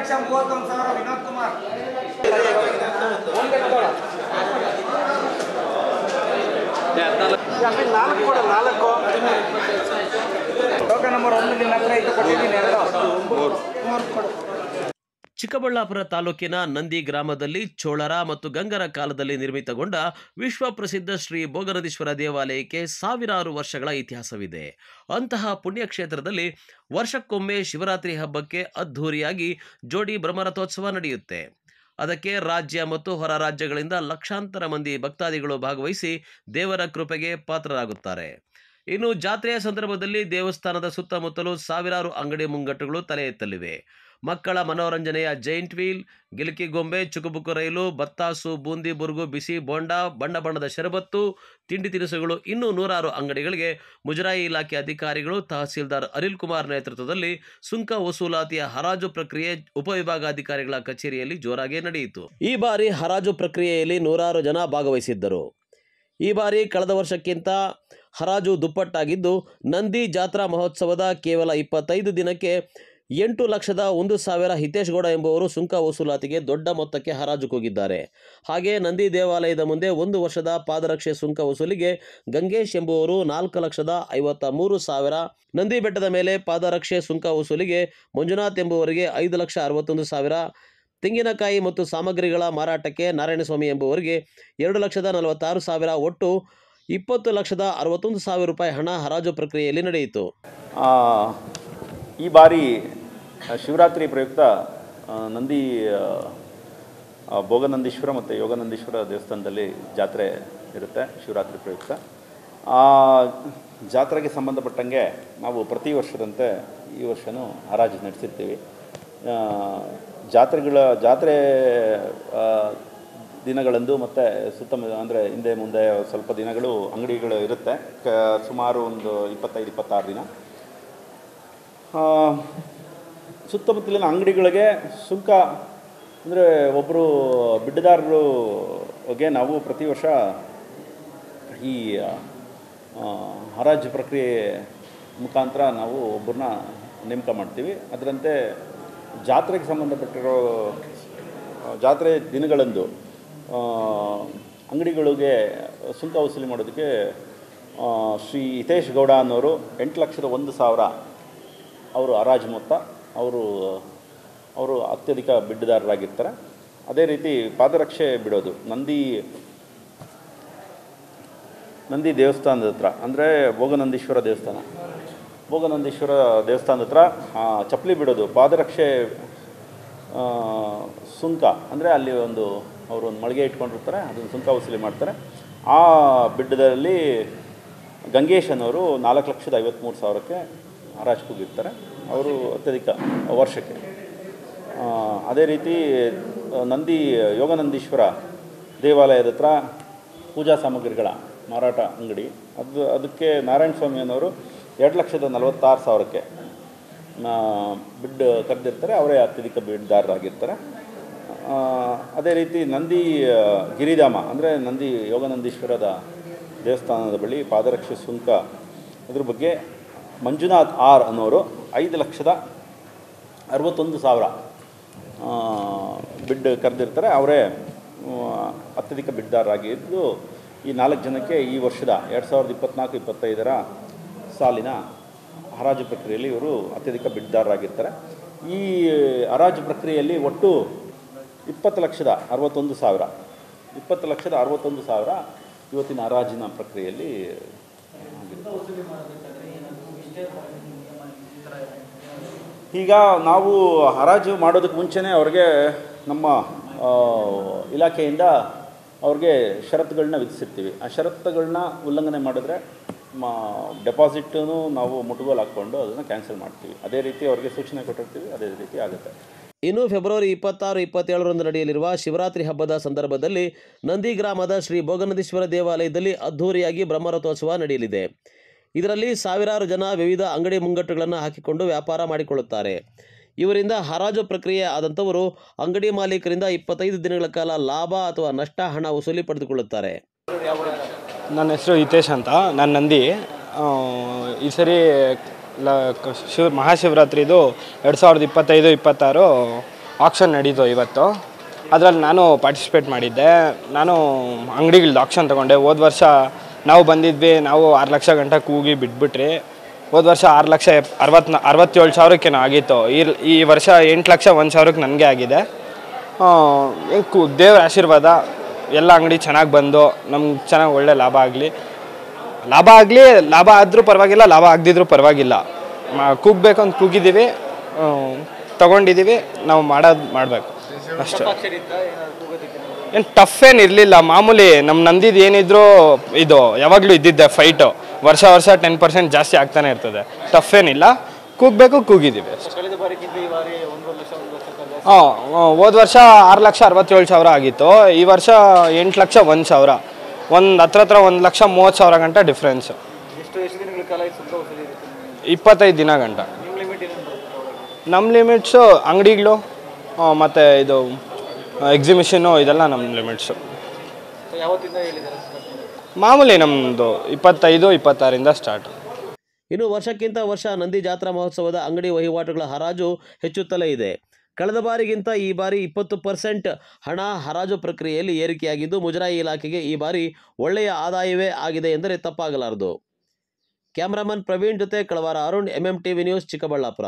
2,30,000 Vinod Kumar. Token number 1 ನಿಮ್ಮ ಹತ್ರ ಇದ್ದು ಕೊಟ್ಟಿದ್ದೀನಿ. 2 ಚಿಕ್ಕಬಳ್ಳಾಪುರ ತಾಲೂಕಿನ ನಂದಿ ಗ್ರಾಮದಲ್ಲಿ ಚೋಳರ ಮತ್ತು ಗಂಗರ ಕಾಲದಲ್ಲಿ ನಿರ್ಮಿತಗೊಂಡ ವಿಶ್ವಪ್ರಸಿದ್ಧ ಶ್ರೀ ಭೋಗನಂದೀಶ್ವರ ದೇವಾಲಯಕ್ಕೆ ಸಾವಿರಾರು ವರ್ಷಗಳ ಇತಿಹಾಸವಿದೆ. ಅಂತಹ ಪುಣ್ಯಕ್ಷೇತ್ರದಲ್ಲಿ ವರ್ಷಕ್ಕೊಮ್ಮೆ ಶಿವರಾತ್ರಿ ಹಬ್ಬಕ್ಕೆ ಅದ್ಧೂರಿಯಾಗಿ ಜೋಡಿ ಬ್ರಹ್ಮರಥೋತ್ಸವ ನಡೆಯುತ್ತೆ. ಅದಕ್ಕೆ ರಾಜ್ಯ ಮತ್ತು ಹೊರ ರಾಜ್ಯಗಳಿಂದ ಲಕ್ಷಾಂತರ ಮಂದಿ ಭಕ್ತಾದಿಗಳು ಭಾಗವಹಿಸಿ ದೇವರ ಕೃಪೆಗೆ ಪಾತ್ರರಾಗುತ್ತಾರೆ. ಇನ್ನು ಜಾತ್ರೆಯ ಸಂದರ್ಭದಲ್ಲಿ ದೇವಸ್ಥಾನದ ಸುತ್ತಮುತ್ತಲೂ ಸಾವಿರಾರು ಅಂಗಡಿ ಮುಂಗಟ್ಟುಗಳು ತಲೆ ಎತ್ತಲಿವೆ. ಮಕ್ಕಳ ಮನೋರಂಜನೆಯ ಜೈಂಟ್ ವೀಲ್, ಗಿಲ್ಕಿ ಗೊಂಬೆ, ಚುಕುಬುಕು ರೈಲು, ಬತ್ತಾಸು, ಬೂಂದಿ ಬುರ್ಗು, ಬಿಸಿ ಬೋಂಡಾ, ಬಣ್ಣ ಬಣ್ಣದ ಶರಬತ್ತು, ತಿಂಡಿ ತಿನಿಸುಗಳು, ಇನ್ನೂ ನೂರಾರು ಅಂಗಡಿಗಳಿಗೆ ಮುಜರಾಯಿ ಇಲಾಖೆ ಅಧಿಕಾರಿಗಳು, ತಹಸೀಲ್ದಾರ್ ಅನಿಲ್ ಕುಮಾರ್ ನೇತೃತ್ವದಲ್ಲಿ ಸುಂಕ ವಸೂಲಾತಿಯ ಹರಾಜು ಪ್ರಕ್ರಿಯೆ ಉಪವಿಭಾಗಾಧಿಕಾರಿಗಳ ಕಚೇರಿಯಲ್ಲಿ ಜೋರಾಗಿ ನಡೆಯಿತು. ಈ ಬಾರಿ ಹರಾಜು ಪ್ರಕ್ರಿಯೆಯಲ್ಲಿ ನೂರಾರು ಜನ ಭಾಗವಹಿಸಿದ್ದರು. ಈ ಬಾರಿ ಕಳೆದ ವರ್ಷಕ್ಕಿಂತ ಹರಾಜು ದುಪ್ಪಟ್ಟಾಗಿದ್ದು, ನಂದಿ ಜಾತ್ರಾ ಮಹೋತ್ಸವದ ಕೇವಲ 25 ದಿನಕ್ಕೆ 8,01,000 ಹಿತೇಶ್ ಗೌಡ ಎಂಬುವರು ಸುಂಕ ವಸೂಲಾತಿಗೆ ದೊಡ್ಡ ಮೊತ್ತಕ್ಕೆ ಹರಾಜು ಕೂಗಿದ್ದಾರೆ. ಹಾಗೆ ನಂದಿ ದೇವಾಲಯದ ಮುಂದೆ 1 ವರ್ಷದ ಪಾದರಕ್ಷೆ ಸುಂಕ ವಸೂಲಿಗೆ ಗಂಗೇಶ್ ಎಂಬುವರು 4,53,000, ನಂದಿ ಬೆಟ್ಟದ ಮೇಲೆ ಪಾದರಕ್ಷೆ ಸುಂಕ ವಸೂಲಿಗೆ ಮಂಜುನಾಥ್ ಎಂಬುವರಿಗೆ 5,61,000, ತೆಂಗಿನಕಾಯಿ ಮತ್ತು ಸಾಮಗ್ರಿಗಳ ಮಾರಾಟಕ್ಕೆ ನಾರಾಯಣಸ್ವಾಮಿ ಎಂಬುವರಿಗೆ 2,46,000, ಒಟ್ಟು 20,61,000 ರೂಪಾಯಿ ಹಣ ಹರಾಜು ಪ್ರಕ್ರಿಯೆಯಲ್ಲಿ ನಡೆಯಿತು. ಈ ಬಾರಿ ಶಿವರಾತ್ರಿ ಪ್ರಯುಕ್ತ ನಂದಿ ಭೋಗನಂದೀಶ್ವರ ಮತ್ತು ಯೋಗನಂದೀಶ್ವರ ದೇವಸ್ಥಾನದಲ್ಲಿ ಜಾತ್ರೆ ಇರುತ್ತೆ. ಶಿವರಾತ್ರಿ ಪ್ರಯುಕ್ತ ಆ ಜಾತ್ರೆಗೆ ಸಂಬಂಧಪಟ್ಟಂಗೆ ನಾವು ಪ್ರತಿ ವರ್ಷದಂತೆ ಈ ವರ್ಷವೂ ಹರಾಜು ನಡೆಸಿರ್ತೀವಿ. ಜಾತ್ರೆ ದಿನಗಳಂದು ಮತ್ತು ಅಂದರೆ ಹಿಂದೆ ಮುಂದೆ ಸ್ವಲ್ಪ ದಿನಗಳು ಅಂಗಡಿಗಳು ಇರುತ್ತೆ. ಸುಮಾರು ಒಂದು 25-26 ದಿನ ಸುತ್ತಮುತ್ತಲಿನ ಅಂಗಡಿಗಳಿಗೆ ಸುಂಕ ಅಂದರೆ ಒಬ್ಬರು ಬಿಡ್ಡಿದಾರರಿಗೆ ನಾವು ಪ್ರತಿ ವರ್ಷ ಈ ಹರಾಜು ಪ್ರಕ್ರಿಯೆ ಮುಖಾಂತರ ನಾವು ಒಬ್ಬರನ್ನ ನೇಮಕ ಮಾಡ್ತೀವಿ. ಅದರಂತೆ ಜಾತ್ರೆಗೆ ಸಂಬಂಧಪಟ್ಟಿರೋ ಜಾತ್ರೆ ದಿನಗಳಂದು ಅಂಗಡಿಗಳಿಗೆ ಸುಂಕ ವಸೂಲಿ ಮಾಡೋದಕ್ಕೆ ಶ್ರೀ ಹಿತೇಶ್ ಗೌಡ ಅನ್ನೋರು 8,01,000 ಅವರು ಹರಾಜು ಮೊತ್ತ. ಅವರು ಅತ್ಯಧಿಕ ಬಿಡ್ಡಿದಾರರಾಗಿರ್ತಾರೆ. ಅದೇ ರೀತಿ ಪಾದರಕ್ಷೆ ಬಿಡೋದು ನಂದಿ ದೇವಸ್ಥಾನದ ಹತ್ರ ಅಂದರೆ ಭೋಗನಂದೀಶ್ವರ ದೇವಸ್ಥಾನದ ಹತ್ರ ಚಪ್ಪಲಿ ಬಿಡೋದು, ಪಾದರಕ್ಷೆ ಸುಂಕ ಅಂದರೆ ಅಲ್ಲಿ ಅವರು ಒಂದು ಮಳಿಗೆ ಇಟ್ಕೊಂಡಿರ್ತಾರೆ, ಅದನ್ನು ಸುಂಕ ವಸೂಲಿ ಮಾಡ್ತಾರೆ. ಆ ಬಿಡ್ಡದಲ್ಲಿ ಗಂಗೇಶ್ ಅನ್ನೋರು 4,53,000ಕ್ಕೆ ಹರಾಜು ಕೂಗಿರ್ತಾರೆ. ಅವರು ಅತ್ಯಧಿಕ ವರ್ಷಕ್ಕೆ. ಅದೇ ರೀತಿ ನಂದಿ ಯೋಗನಂದೀಶ್ವರ ದೇವಾಲಯದ ಹತ್ರ ಪೂಜಾ ಸಾಮಗ್ರಿಗಳ ಮಾರಾಟ ಅಂಗಡಿ, ಅದಕ್ಕೆ ನಾರಾಯಣಸ್ವಾಮಿ ಅನ್ನೋರು 2,46,000ಕ್ಕೆ ಬಿಡ್ ಕರೆದಿರ್ತಾರೆ. ಅವರೇ ಅತ್ಯಧಿಕ ಬಿಡ್ದಾರರಾಗಿರ್ತಾರೆ. ಅದೇ ರೀತಿ ನಂದಿ ಗಿರಿಧಾಮ ಅಂದರೆ ನಂದಿ ಯೋಗನಂದೀಶ್ವರದ ದೇವಸ್ಥಾನದ ಬಳಿ ಪಾದರಕ್ಷೆ ಸುಂಕ ಇದ್ರ ಬಗ್ಗೆ ಮಂಜುನಾಥ್ ಆರ್ ಅನ್ನೋರು 5,61,000 ಬಿಡ್ ಕರೆದಿರ್ತಾರೆ. ಅವರೇ ಅತ್ಯಧಿಕ ಬಿಡ್ದಾರರಾಗಿದ್ದು ಈ 4 ಜನಕ್ಕೆ ಈ ವರ್ಷದ 2024-25 ಸಾಲಿನ ಹರಾಜು ಪ್ರಕ್ರಿಯೆಯಲ್ಲಿ ಇವರು ಅತ್ಯಧಿಕ ಬಿಡ್ದಾರರಾಗಿರ್ತಾರೆ. ಈ ಹರಾಜು ಪ್ರಕ್ರಿಯೆಯಲ್ಲಿ ಒಟ್ಟು 20,61,000 ಇವತ್ತಿನ ಹರಾಜಿನ ಪ್ರಕ್ರಿಯೆಯಲ್ಲಿ ಈಗ ನಾವು ಹರಾಜು ಮಾಡೋದಕ್ಕೆ ಮುಂಚೆನೇ ಅವ್ರಿಗೆ ನಮ್ಮ ಇಲಾಖೆಯಿಂದ ಅವ್ರಿಗೆ ಷರತ್ತುಗಳನ್ನ ವಿಧಿಸಿರ್ತೀವಿ. ಆ ಷರತ್ತುಗಳನ್ನ ಉಲ್ಲಂಘನೆ ಮಾಡಿದ್ರೆ ಡೆಪಾಸಿಟನ್ನು ನಾವು ಮುಟ್ಟುಗೋಲು ಹಾಕ್ಕೊಂಡು ಅದನ್ನು ಕ್ಯಾನ್ಸಲ್ ಮಾಡ್ತೀವಿ. ಅದೇ ರೀತಿ ಅವ್ರಿಗೆ ಸೂಚನೆ ಕೊಟ್ಟಿರ್ತೀವಿ, ಅದೇ ರೀತಿ ಆಗುತ್ತೆ. ಇನ್ನು ಫೆಬ್ರವರಿ 26-27ರಂದು ನಡೆಯಲಿರುವ ಶಿವರಾತ್ರಿ ಹಬ್ಬದ ಸಂದರ್ಭದಲ್ಲಿ ನಂದಿ ಗ್ರಾಮದ ಶ್ರೀ ಭೋಗನಂದೀಶ್ವರ ದೇವಾಲಯದಲ್ಲಿ ಅದ್ಧೂರಿಯಾಗಿ ಬ್ರಹ್ಮರಥೋತ್ಸವ ನಡೆಯಲಿದೆ. ಇದರಲ್ಲಿ ಸಾವಿರಾರು ಜನ ವಿವಿಧ ಅಂಗಡಿ ಮುಂಗಟ್ಟುಗಳನ್ನು ಹಾಕಿಕೊಂಡು ವ್ಯಾಪಾರ ಮಾಡಿಕೊಳ್ಳುತ್ತಾರೆ. ಇವರಿಂದ ಹರಾಜು ಪ್ರಕ್ರಿಯೆ ಆದಂಥವರು ಅಂಗಡಿ ಮಾಲೀಕರಿಂದ 25 ದಿನಗಳ ಕಾಲ ಲಾಭ ಅಥವಾ ನಷ್ಟ ಹಣ ವಸೂಲಿ ಪಡೆದುಕೊಳ್ಳುತ್ತಾರೆ. ನನ್ನ ಹೆಸರು ಹಿತೇಶ್ ಅಂತ. ನಾನು ನಂದಿ. ಈ ಸರಿ ಮಹಾಶಿವರಾತ್ರಿದು 2025-26 ಆಕ್ಷನ್ ನಡೀತು ಇವತ್ತು. ಅದರಲ್ಲಿ ನಾನು ಪಾರ್ಟಿಸಿಪೇಟ್ ಮಾಡಿದ್ದೆ. ನಾನು ಅಂಗಡಿಗಳ್ದು ಆಕ್ಷನ್ ತೊಗೊಂಡೆ. ಹೋದ ವರ್ಷ ನಾವು ಬಂದಿದ್ವಿ, ನಾವು 6 ಲಕ್ಷ ಗಂಟೆ ಕೂಗಿ ಬಿಟ್ಬಿಟ್ರಿ. ಹೋದ ವರ್ಷ 6,67,000 ಆಗಿತ್ತು. ಈ ವರ್ಷ 8,01,000 ನನಗೆ ಆಗಿದೆ. ದೇವ್ರ ಆಶೀರ್ವಾದ, ಎಲ್ಲ ಅಂಗಡಿ ಚೆನ್ನಾಗಿ ಬಂದು ನಮ್ಗೆ ಚೆನ್ನಾಗಿ ಒಳ್ಳೆ ಲಾಭ ಆಗಲಿ. ಲಾಭ ಆದರೂ ಪರವಾಗಿಲ್ಲ, ಲಾಭ ಆಗದಿದ್ರೂ ಪರವಾಗಿಲ್ಲ. ಕೂಗಬೇಕು ಅಂತ ಕೂಗಿದ್ದೀವಿ, ತಗೊಂಡಿದ್ದೀವಿ. ನಾವು ಮಾಡಬೇಕು ಅಷ್ಟೇ. ಏನು ಟಫ್ ಏನು ಇರಲಿಲ್ಲ. ಮಾಮೂಲಿ ನಮ್ಮ ನಂದಿದ್ದು ಏನಿದ್ರು ಇದು ಯಾವಾಗಲೂ ಇದ್ದಿದ್ದೆ ಫೈಟು. ವರ್ಷ 10% ಜಾಸ್ತಿ ಆಗ್ತಾನೆ ಇರ್ತದೆ. ಟಫ್ ಏನಿಲ್ಲ, ಕೂಗಬೇಕು, ಕೂಗಿದ್ದೀವಿ ಅಷ್ಟೇ. ಹೋದ ವರ್ಷ 6,67,000 ಆಗಿತ್ತು. ಈ ವರ್ಷ 8,01,000. ಹತ್ರ 1,30,000 ಗಂಟೆ ಡಿಫ್ರೆನ್ಸು. 25 ದಿನ ಗಂಟ. ನಮ್ಮ ಲಿಮಿಟ್ಸು ಅಂಗಡಿಗಳು ಮತ್ತು ಇದು ಎಕ್ಸಿಬಿಷನ್ನು, ಇದೆಲ್ಲ ನಮ್ಮ ಲಿಮಿಟ್ಸು. ಮಾಮೂಲಿ ನಮ್ಮದು 25-26 ಸ್ಟಾರ್ಟ್. ಇನ್ನು ವರ್ಷಕ್ಕಿಂತ ವರ್ಷ ನಂದಿ ಜಾತ್ರಾ ಮಹೋತ್ಸವದ ಅಂಗಡಿ ವಹಿವಾಟುಗಳ ಹರಾಜು ಹೆಚ್ಚುತ್ತಲೇ ಇದೆ. ಕಳೆದ ಬಾರಿಗಿಂತ ಈ ಬಾರಿ 20% ಹಣ ಹರಾಜು ಪ್ರಕ್ರಿಯೆಯಲ್ಲಿ ಏರಿಕೆಯಾಗಿದ್ದು, ಮುಜರಾಯಿ ಇಲಾಖೆಗೆ ಈ ಬಾರಿ ಒಳ್ಳೆಯ ಆದಾಯವೇ ಆಗಿದೆ ಎಂದರೆ ತಪ್ಪಾಗಲಾರದು. ಕ್ಯಾಮರಾಮನ್ ಪ್ರವೀಣ್ ಜೊತೆ ಕಳವಾರ ಅರುಣ್, MMTV ನ್ಯೂಸ್, ಚಿಕ್ಕಬಳ್ಳಾಪುರ.